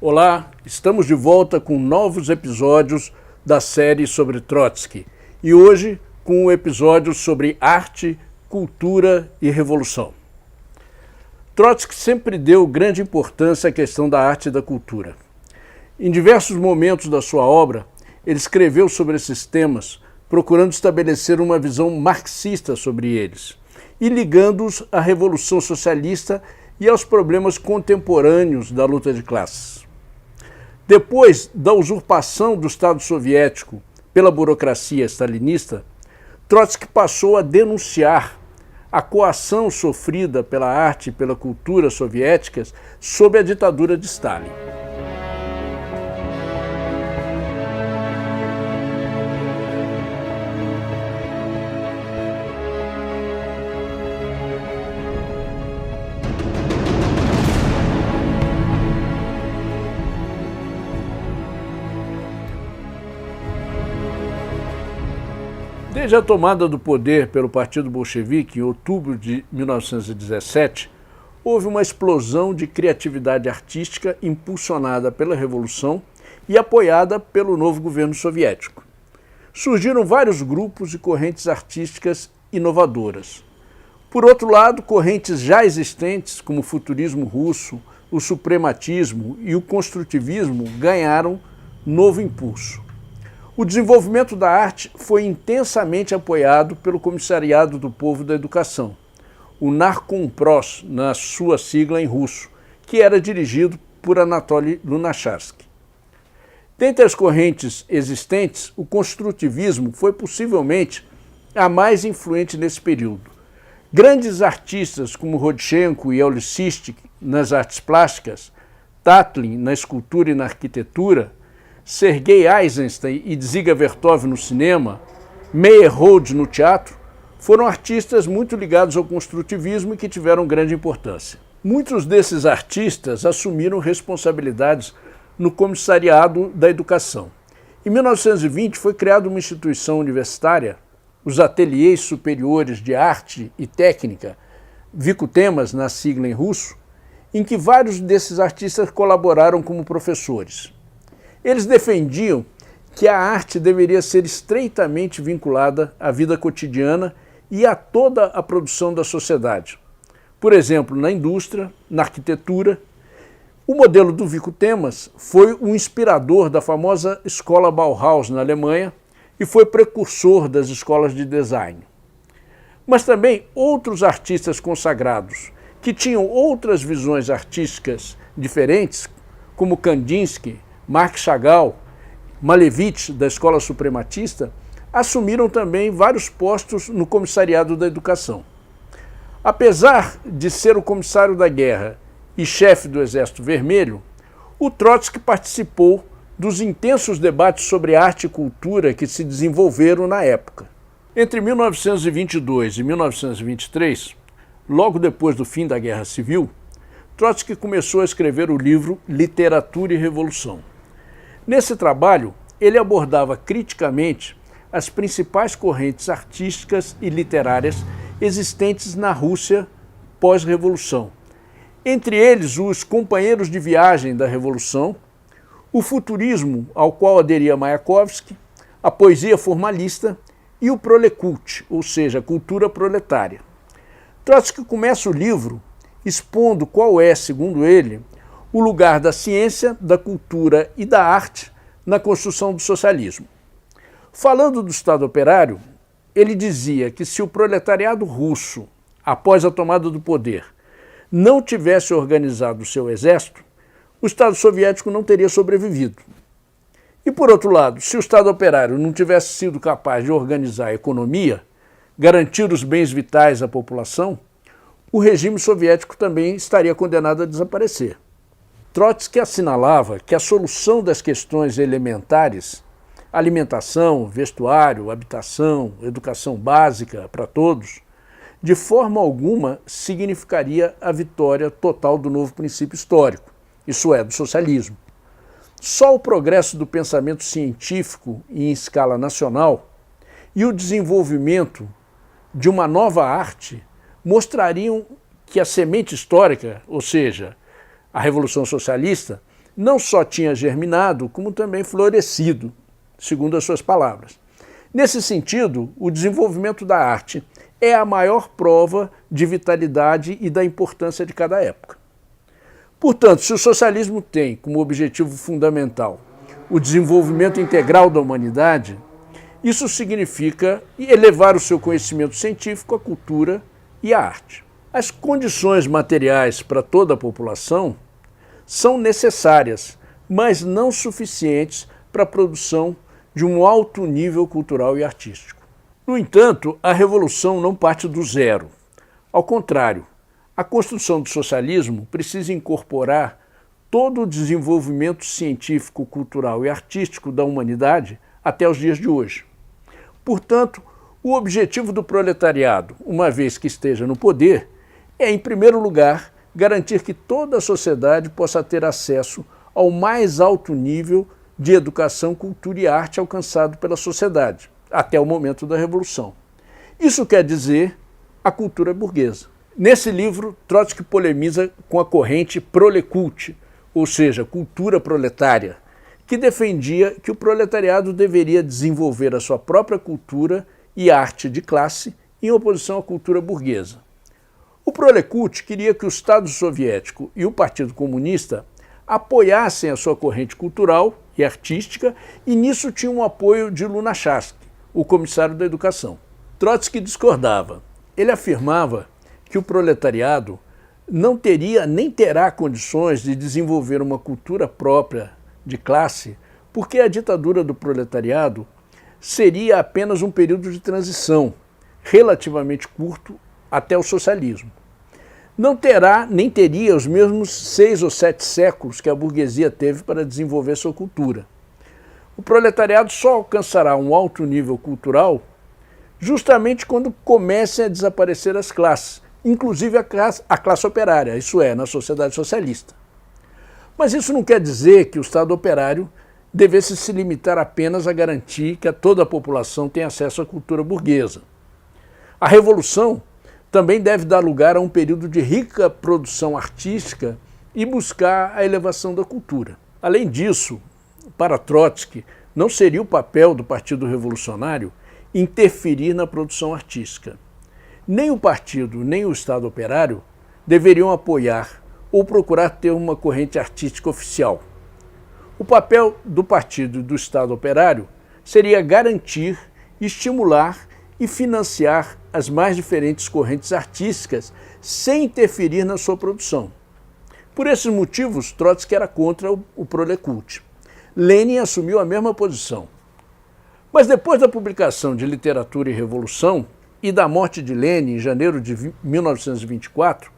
Olá, estamos de volta com novos episódios da série sobre Trotsky e hoje com um episódio sobre arte, cultura e revolução. Trotsky sempre deu grande importância à questão da arte e da cultura. Em diversos momentos da sua obra, ele escreveu sobre esses temas, procurando estabelecer uma visão marxista sobre eles e ligando-os à Revolução Socialista e aos problemas contemporâneos da luta de classes. Depois da usurpação do Estado soviético pela burocracia stalinista, Trotsky passou a denunciar a coação sofrida pela arte e pela cultura soviéticas sob a ditadura de Stalin. Desde a tomada do poder pelo Partido Bolchevique em outubro de 1917, houve uma explosão de criatividade artística impulsionada pela Revolução e apoiada pelo novo governo soviético. Surgiram vários grupos e correntes artísticas inovadoras. Por outro lado, correntes já existentes, como o futurismo russo, o suprematismo e o construtivismo, ganharam novo impulso. O desenvolvimento da arte foi intensamente apoiado pelo Comissariado do Povo da Educação, o Narkompros, na sua sigla em russo, que era dirigido por Anatoly Lunacharsky. Dentre as correntes existentes, o construtivismo foi possivelmente a mais influente nesse período. Grandes artistas como Rodchenko e Elysisti nas artes plásticas, Tatlin na escultura e na arquitetura, Sergei Eisenstein e Dziga Vertov no cinema, Meyerhold no teatro, foram artistas muito ligados ao construtivismo e que tiveram grande importância. Muitos desses artistas assumiram responsabilidades no Comissariado da Educação. Em 1920 foi criada uma instituição universitária, os Ateliês Superiores de Arte e Técnica, Vikutemas na sigla em russo, em que vários desses artistas colaboraram como professores. Eles defendiam que a arte deveria ser estreitamente vinculada à vida cotidiana e a toda a produção da sociedade. Por exemplo, na indústria, na arquitetura. O modelo do Vikutemas foi o inspirador da famosa escola Bauhaus na Alemanha e foi precursor das escolas de design. Mas também outros artistas consagrados, que tinham outras visões artísticas diferentes, como Kandinsky, Marc Chagall, Malevich, da escola suprematista, assumiram também vários postos no Comissariado da Educação. Apesar de ser o comissário da guerra e chefe do Exército Vermelho, o Trotsky participou dos intensos debates sobre arte e cultura que se desenvolveram na época. Entre 1922 e 1923, logo depois do fim da Guerra Civil, Trotsky começou a escrever o livro Literatura e Revolução. Nesse trabalho, ele abordava criticamente as principais correntes artísticas e literárias existentes na Rússia pós-revolução. Entre eles, os companheiros de viagem da Revolução, o futurismo ao qual aderia Mayakovsky, a poesia formalista e o prolekult, ou seja, a cultura proletária. Trotsky começa o livro expondo qual é, segundo ele, o lugar da ciência, da cultura e da arte na construção do socialismo. Falando do Estado operário, ele dizia que se o proletariado russo, após a tomada do poder, não tivesse organizado o seu exército, o Estado soviético não teria sobrevivido. E, por outro lado, se o Estado operário não tivesse sido capaz de organizar a economia, garantir os bens vitais à população, o regime soviético também estaria condenado a desaparecer. Trotsky assinalava que a solução das questões elementares, alimentação, vestuário, habitação, educação básica para todos, de forma alguma significaria a vitória total do novo princípio histórico, isso é, do socialismo. Só o progresso do pensamento científico em escala nacional e o desenvolvimento de uma nova arte mostrariam que a semente histórica, ou seja, a Revolução Socialista, não só tinha germinado, como também florescido, segundo as suas palavras. Nesse sentido, o desenvolvimento da arte é a maior prova de vitalidade e da importância de cada época. Portanto, se o socialismo tem como objetivo fundamental o desenvolvimento integral da humanidade, isso significa elevar o seu conhecimento científico, a cultura e a arte. As condições materiais para toda a população são necessárias, mas não suficientes para a produção de um alto nível cultural e artístico. No entanto, a revolução não parte do zero. Ao contrário, a construção do socialismo precisa incorporar todo o desenvolvimento científico, cultural e artístico da humanidade até os dias de hoje. Portanto, o objetivo do proletariado, uma vez que esteja no poder, é, em primeiro lugar, garantir que toda a sociedade possa ter acesso ao mais alto nível de educação, cultura e arte alcançado pela sociedade, até o momento da Revolução. Isso quer dizer a cultura burguesa. Nesse livro, Trotsky polemiza com a corrente prolecult, ou seja, cultura proletária, que defendia que o proletariado deveria desenvolver a sua própria cultura e arte de classe em oposição à cultura burguesa. O prolecult queria que o Estado soviético e o Partido Comunista apoiassem a sua corrente cultural e artística, e nisso tinha um apoio de Lunacharsky, o comissário da educação. Trotsky discordava. Ele afirmava que o proletariado não teria nem terá condições de desenvolver uma cultura própria de classe, porque a ditadura do proletariado seria apenas um período de transição, relativamente curto, até o socialismo. Não terá, nem teria os mesmos 6 ou 7 séculos que a burguesia teve para desenvolver sua cultura. O proletariado só alcançará um alto nível cultural justamente quando comecem a desaparecer as classes, inclusive a classe operária, isso é, na sociedade socialista. Mas isso não quer dizer que o Estado operário devesse se limitar apenas a garantir que toda a população tenha acesso à cultura burguesa. A Revolução também deve dar lugar a um período de rica produção artística e buscar a elevação da cultura. Além disso, para Trotsky, não seria o papel do Partido Revolucionário interferir na produção artística. Nem o partido, nem o Estado operário deveriam apoiar ou procurar ter uma corrente artística oficial. O papel do partido e do Estado operário seria garantir, estimular e financiar as mais diferentes correntes artísticas sem interferir na sua produção. Por esses motivos, Trotsky era contra o prolecult. Lenin assumiu a mesma posição. Mas depois da publicação de Literatura e Revolução e da morte de Lenin em janeiro de 1924,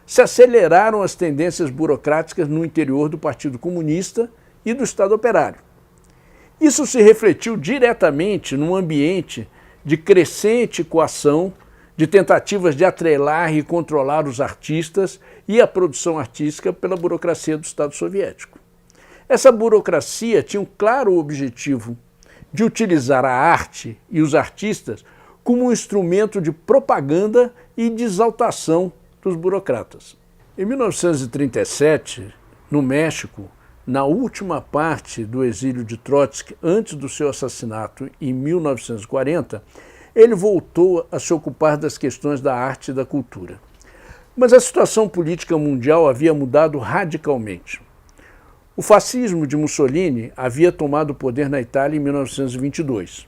se aceleraram as tendências burocráticas no interior do Partido Comunista e do Estado Operário. Isso se refletiu diretamente num ambiente de crescente coação, de tentativas de atrelar e controlar os artistas e a produção artística pela burocracia do Estado soviético. Essa burocracia tinha um claro objetivo de utilizar a arte e os artistas como um instrumento de propaganda e de exaltação dos burocratas. Em 1937, no México, na última parte do exílio de Trotsky, antes do seu assassinato em 1940, ele voltou a se ocupar das questões da arte e da cultura. Mas a situação política mundial havia mudado radicalmente. O fascismo de Mussolini havia tomado o poder na Itália em 1922.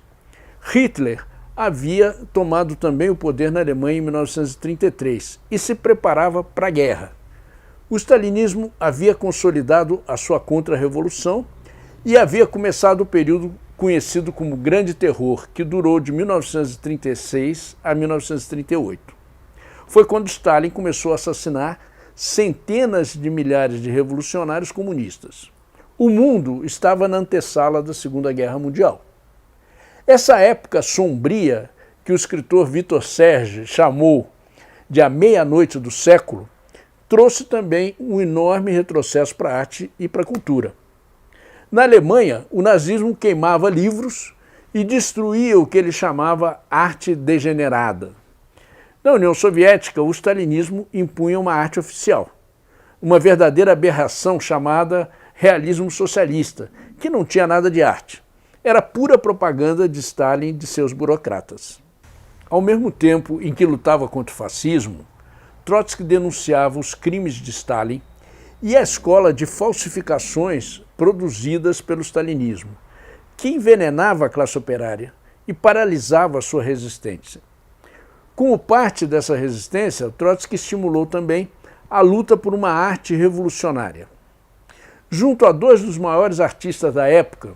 Hitler havia tomado também o poder na Alemanha em 1933 e se preparava para a guerra. O stalinismo havia consolidado a sua contra-revolução e havia começado o período conhecido como Grande Terror, que durou de 1936 a 1938. Foi quando Stalin começou a assassinar centenas de milhares de revolucionários comunistas. O mundo estava na antessala da Segunda Guerra Mundial. Essa época sombria, que o escritor Victor Serge chamou de a meia-noite do século, trouxe também um enorme retrocesso para a arte e para a cultura. Na Alemanha, o nazismo queimava livros e destruía o que ele chamava arte degenerada. Na União Soviética, o stalinismo impunha uma arte oficial, uma verdadeira aberração chamada realismo socialista, que não tinha nada de arte. Era pura propaganda de Stalin e de seus burocratas. Ao mesmo tempo em que lutava contra o fascismo, Trotsky denunciava os crimes de Stalin e a escola de falsificações produzidas pelo stalinismo, que envenenava a classe operária e paralisava a sua resistência. Como parte dessa resistência, Trotsky estimulou também a luta por uma arte revolucionária. Junto a dois dos maiores artistas da época,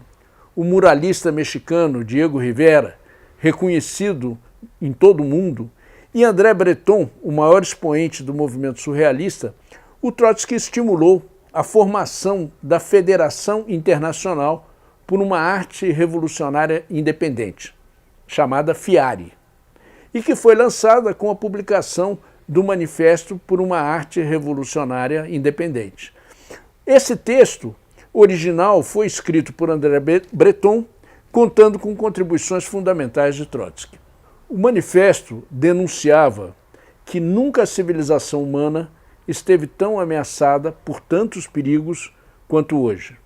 o muralista mexicano Diego Rivera, reconhecido em todo o mundo, e André Breton, o maior expoente do movimento surrealista, o Trotsky estimulou a formação da Federação Internacional por uma Arte Revolucionária Independente, chamada FIARE, e que foi lançada com a publicação do Manifesto por uma Arte Revolucionária Independente. Esse texto original foi escrito por André Breton, contando com contribuições fundamentais de Trotsky. O manifesto denunciava que nunca a civilização humana esteve tão ameaçada por tantos perigos quanto hoje.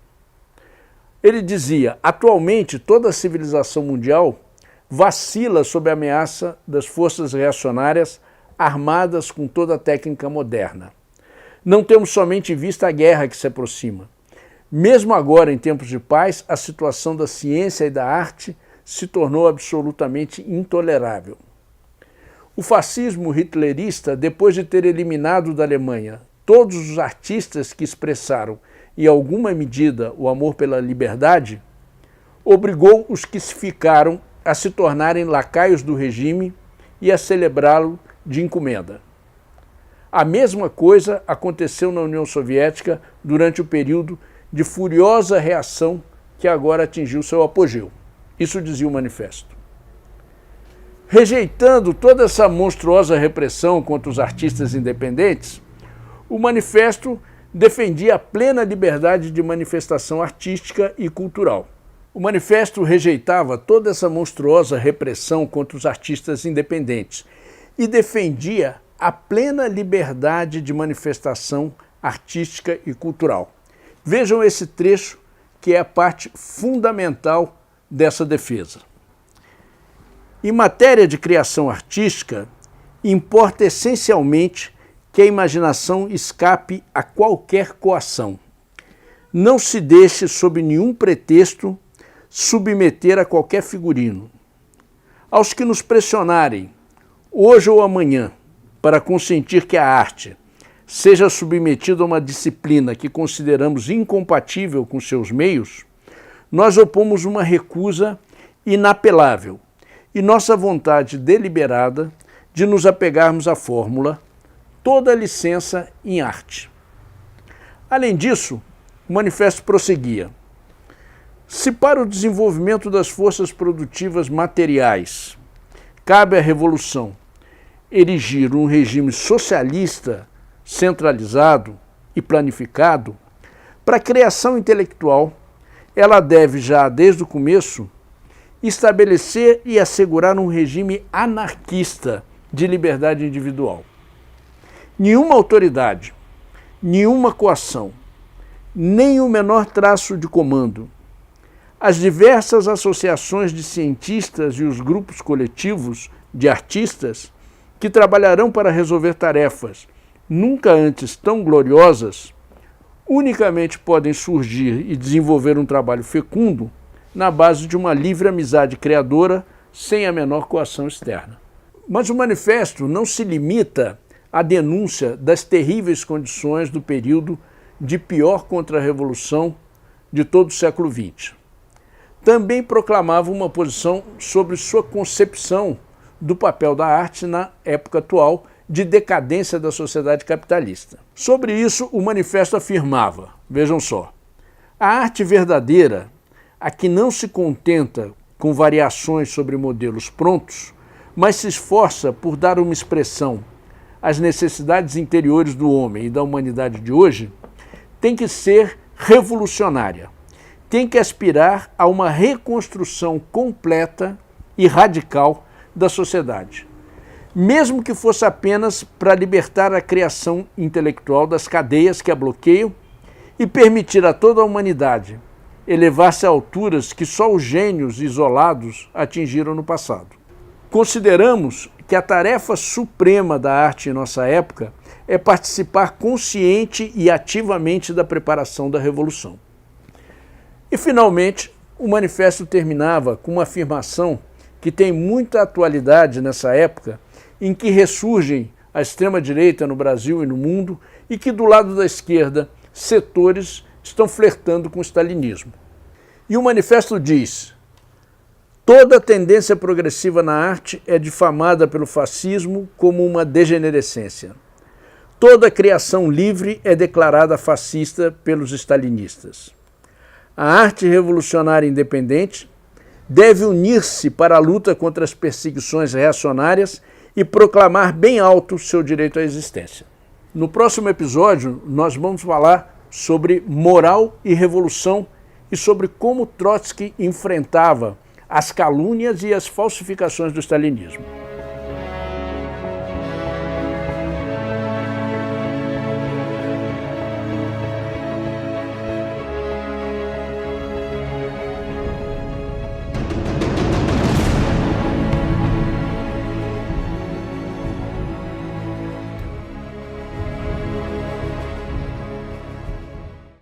Ele dizia: atualmente toda a civilização mundial vacila sob a ameaça das forças reacionárias armadas com toda a técnica moderna. Não temos somente em vista a guerra que se aproxima. Mesmo agora, em tempos de paz, a situação da ciência e da arte se tornou absolutamente intolerável. O fascismo hitlerista, depois de ter eliminado da Alemanha todos os artistas que expressaram, em alguma medida, o amor pela liberdade, obrigou os que se ficaram a se tornarem lacaios do regime e a celebrá-lo de encomenda. A mesma coisa aconteceu na União Soviética durante o período de furiosa reação que agora atingiu seu apogeu. Isso dizia o manifesto. Rejeitando toda essa monstruosa repressão contra os artistas independentes, o manifesto defendia a plena liberdade de manifestação artística e cultural. O manifesto rejeitava toda essa monstruosa repressão contra os artistas independentes e defendia a plena liberdade de manifestação artística e cultural. Vejam esse trecho, que é a parte fundamental dessa defesa. Em matéria de criação artística, importa essencialmente que a imaginação escape a qualquer coação. Não se deixe, sob nenhum pretexto, submeter a qualquer figurino. Aos que nos pressionarem, hoje ou amanhã, para consentir que a arte seja submetida a uma disciplina que consideramos incompatível com seus meios, nós opomos uma recusa inapelável e nossa vontade deliberada de nos apegarmos à fórmula toda licença em arte. Além disso, o manifesto prosseguia: se para o desenvolvimento das forças produtivas materiais cabe à revolução erigir um regime socialista centralizado e planificado, para a criação intelectual, ela deve já, desde o começo, estabelecer e assegurar um regime anarquista de liberdade individual. Nenhuma autoridade, nenhuma coação, nem o menor traço de comando. As diversas associações de cientistas e os grupos coletivos de artistas que trabalharão para resolver tarefas nunca antes tão gloriosas, unicamente podem surgir e desenvolver um trabalho fecundo na base de uma livre amizade criadora sem a menor coação externa. Mas o manifesto não se limita à denúncia das terríveis condições do período de pior contra-revolução de todo o século XX. Também proclamava uma posição sobre sua concepção do papel da arte na época atual de decadência da sociedade capitalista. Sobre isso, o manifesto afirmava, vejam só, a arte verdadeira, a que não se contenta com variações sobre modelos prontos, mas se esforça por dar uma expressão às necessidades interiores do homem e da humanidade de hoje, tem que ser revolucionária, tem que aspirar a uma reconstrução completa e radical da sociedade, mesmo que fosse apenas para libertar a criação intelectual das cadeias que a bloqueiam e permitir a toda a humanidade elevar-se a alturas que só os gênios isolados atingiram no passado. Consideramos que a tarefa suprema da arte em nossa época é participar consciente e ativamente da preparação da Revolução. E, finalmente, o manifesto terminava com uma afirmação que tem muita atualidade nessa época, em que ressurgem a extrema-direita no Brasil e no mundo e que, do lado da esquerda, setores estão flertando com o stalinismo. E o manifesto diz: toda tendência progressiva na arte é difamada pelo fascismo como uma degenerescência. Toda criação livre é declarada fascista pelos stalinistas. A arte revolucionária independente deve unir-se para a luta contra as perseguições reacionárias e proclamar bem alto seu direito à existência. No próximo episódio, nós vamos falar sobre moral e revolução e sobre como Trotsky enfrentava as calúnias e as falsificações do stalinismo.